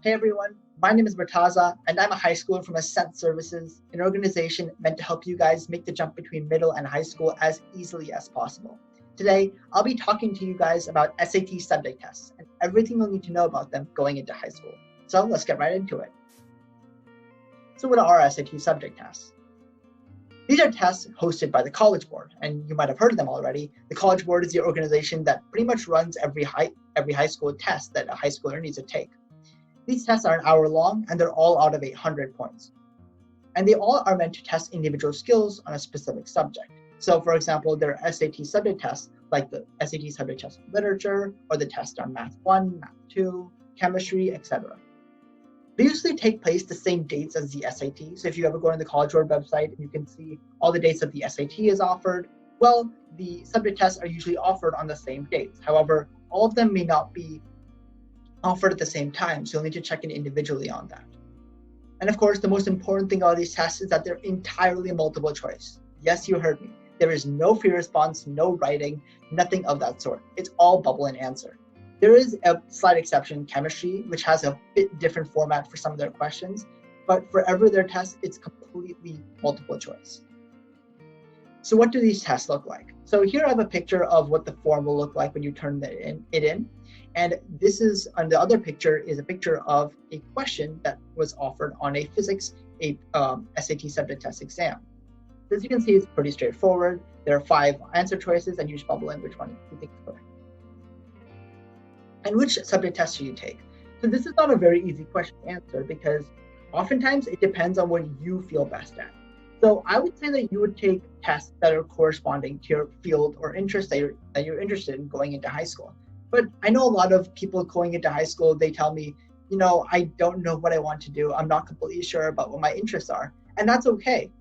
Hey everyone, my name is Murtaza, and I'm a high schooler from Ascent Services, an organization meant to help you guys make the jump between middle and high school as easily as possible. Today, I'll be talking to you guys about SAT subject tests and everything you'll need to know about them going into high school. So let's get right into it. So what are SAT subject tests? These are tests hosted by the College Board, and you might have heard of them already. The College Board is the organization that pretty much runs every high school test that a high schooler needs to take. These tests are an hour long, and they're all out of 800 points. And they all are meant to test individual skills on a specific subject. So for example, there are SAT subject tests, like the SAT subject test on literature, or the test on Math 1, Math 2, chemistry, etc. They usually take place the same dates as the SAT. So if you ever go on the College Board website, you can see all the dates that the SAT is offered. Well, the subject tests are usually offered on the same dates. However, all of them may not be offered at the same time, so you'll need to check in individually on that. And of course, the most important thing about these tests is that they're entirely multiple choice. Yes, you heard me. There is no free response, no writing, nothing of that sort. It's all bubble and answer. There is a slight exception, chemistry, which has a bit different format for some of their questions, but for every other test, it's completely multiple choice. So what do these tests look like? So here I have a picture of what the form will look like when you turn it in. And this is, on the other picture, is a picture of a question that was offered on a physics SAT subject test exam. So as you can see, it's pretty straightforward. There are 5 answer choices, and you just bubble in which one you think is correct. And which subject test should you take? So this is not a very easy question to answer because oftentimes it depends on what you feel best at. So I would say that you would take tests that are corresponding to your field or interest that you're interested in going into high school. But I know a lot of people going into high school, they tell me, I don't know what I want to do. I'm not completely sure about what my interests are. And that's okay.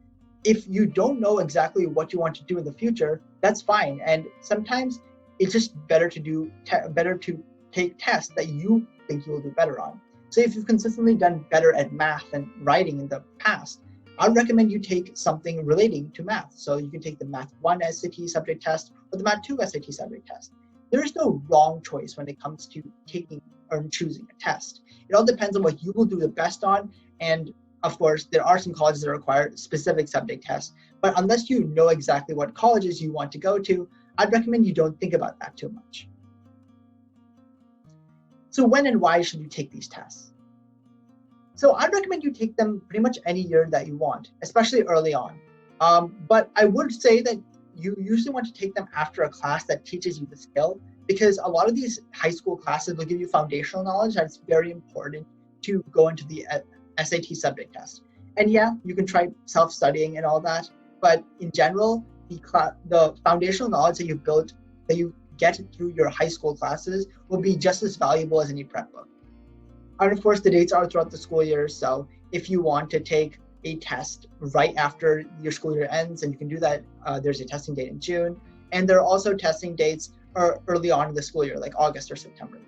If you don't know exactly what you want to do in the future, that's fine. And sometimes it's just better to take tests that you think you will do better on. So if you've consistently done better at math and writing in the past, I'd recommend you take something relating to math. So you can take the Math 1 SAT subject test or the Math 2 SAT subject test. There is no wrong choice when it comes to taking or choosing a test. It all depends on what you will do the best on. And of course, there are some colleges that require specific subject tests. But unless you know exactly what colleges you want to go to, I'd recommend you don't think about that too much. So when and why should you take these tests? So I'd recommend you take them pretty much any year that you want, especially early on. But I would say that you usually want to take them after a class that teaches you the skill, because a lot of these high school classes will give you foundational knowledge that's very important to go into the SAT subject test. And yeah, you can try self-studying and all that, but in general, the foundational knowledge that you get through your high school classes will be just as valuable as any prep book. And of course, the dates are throughout the school year, so if you want to take a test right after your school year ends, and you can do that, there's a testing date in June, and there are also testing dates early on in the school year, like August or September.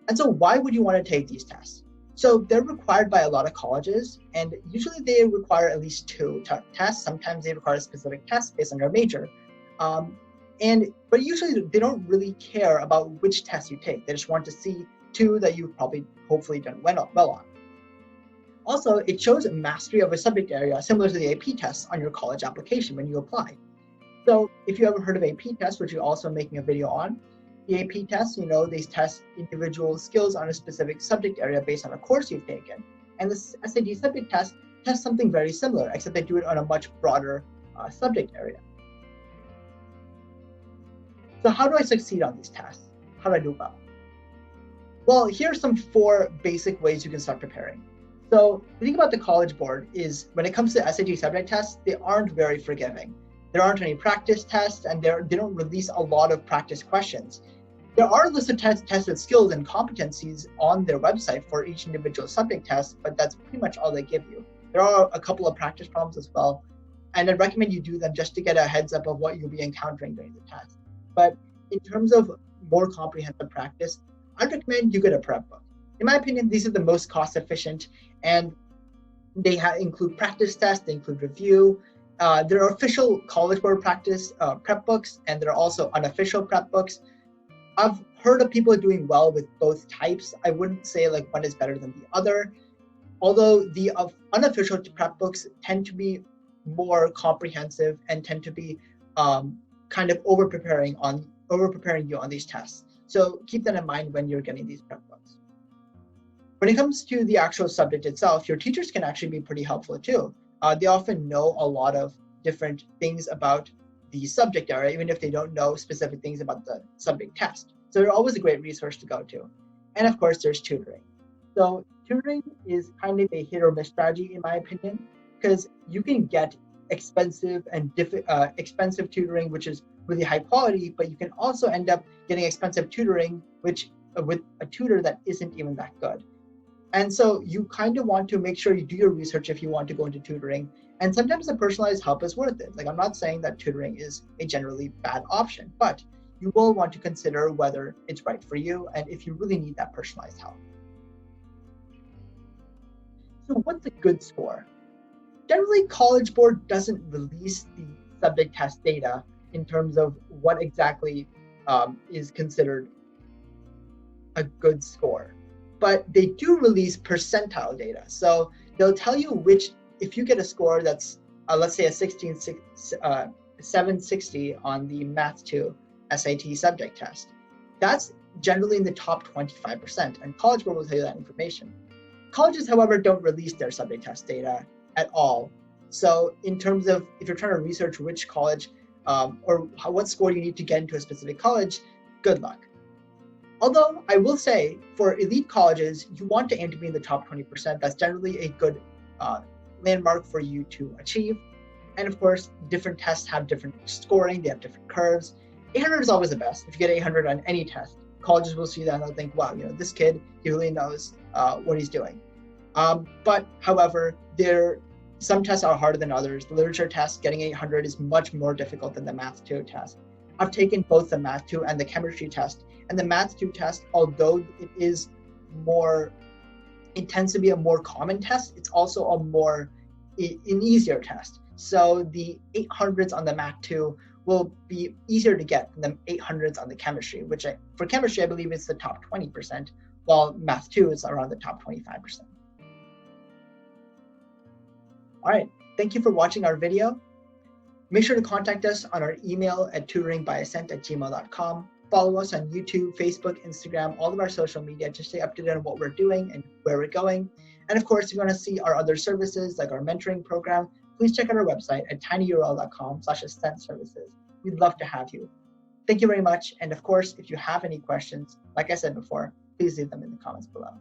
And so why would you want to take these tests? So they're required by a lot of colleges, and usually they require at least 2 tests. Sometimes they require a specific test based on your major. But usually they don't really care about which test you take. They just want to see 2 that you've hopefully done well on. Also, it shows mastery of a subject area similar to the AP test on your college application when you apply. So if you ever heard of AP tests, which you're also making a video on, the AP tests, they test individual skills on a specific subject area based on a course you've taken. And the SAT subject test tests something very similar, except they do it on a much broader subject area. So how do I succeed on these tests? How do I do well? Well, here are some 4 basic ways you can start preparing. So the thing about the College Board is when it comes to SAT subject tests, they aren't very forgiving. There aren't any practice tests, and they don't release a lot of practice questions. There are listed tested skills and competencies on their website for each individual subject test, but that's pretty much all they give you. There are a couple of practice problems as well, and I'd recommend you do them just to get a heads up of what you'll be encountering during the test. But in terms of more comprehensive practice, I'd recommend you get a prep book. In my opinion, these are the most cost efficient, and they include practice tests, they include review. There are official College Board practice prep books, and there are also unofficial prep books. I've heard of people doing well with both types. I wouldn't say like one is better than the other, although the unofficial prep books tend to be more comprehensive and tend to be kind of over preparing you on these tests. So keep that in mind when you're getting these prep books. When it comes to the actual subject itself, your teachers can actually be pretty helpful too. They often know a lot of different things about the subject area, even if they don't know specific things about the subject test. So they're always a great resource to go to. And of course, there's tutoring. So tutoring is kind of a hit or miss strategy, in my opinion, because you can get expensive tutoring, which is really high quality, but you can also end up getting expensive tutoring, which with a tutor that isn't even that good. And so you kind of want to make sure you do your research if you want to go into tutoring. And sometimes the personalized help is worth it. Like, I'm not saying that tutoring is a generally bad option, but you will want to consider whether it's right for you and if you really need that personalized help. So what's a good score? Generally, College Board doesn't release the subject test data in terms of what exactly is considered a good score. But they do release percentile data. So they'll tell you if you get a score that's, let's say a 760 on the Math 2 SAT subject test, that's generally in the top 25%, and College Board will tell you that information. Colleges, however, don't release their subject test data at all. So in terms of if you're trying to research which college or what score you need to get into a specific college, good luck. Although I will say for elite colleges, you want to aim to be in the top 20%. That's generally a good landmark for you to achieve. And of course, different tests have different scoring, they have different curves. 800 is always the best. If you get 800 on any test, colleges will see that and they'll think, wow, this kid, he really knows what he's doing. But however, some tests are harder than others. The literature test, getting 800 is much more difficult than the Math 2 test. I've taken both the Math 2 and the chemistry test. And the Math 2 test, although it tends to be a more common test, it's also an easier test. So the 800s on the Math 2 will be easier to get than the 800s on the chemistry, which for chemistry, I believe it's the top 20%, while Math 2 is around the top 25%. All right, thank you for watching our video. Make sure to contact us on our email at tutoringbyascent@gmail.com. Follow us on YouTube, Facebook, Instagram, all of our social media to stay up to date on what we're doing and where we're going. And of course, if you want to see our other services like our mentoring program, please check out our website at tinyurl.com/Ascent Services. We'd love to have you. Thank you very much. And of course, if you have any questions, like I said before, please leave them in the comments below.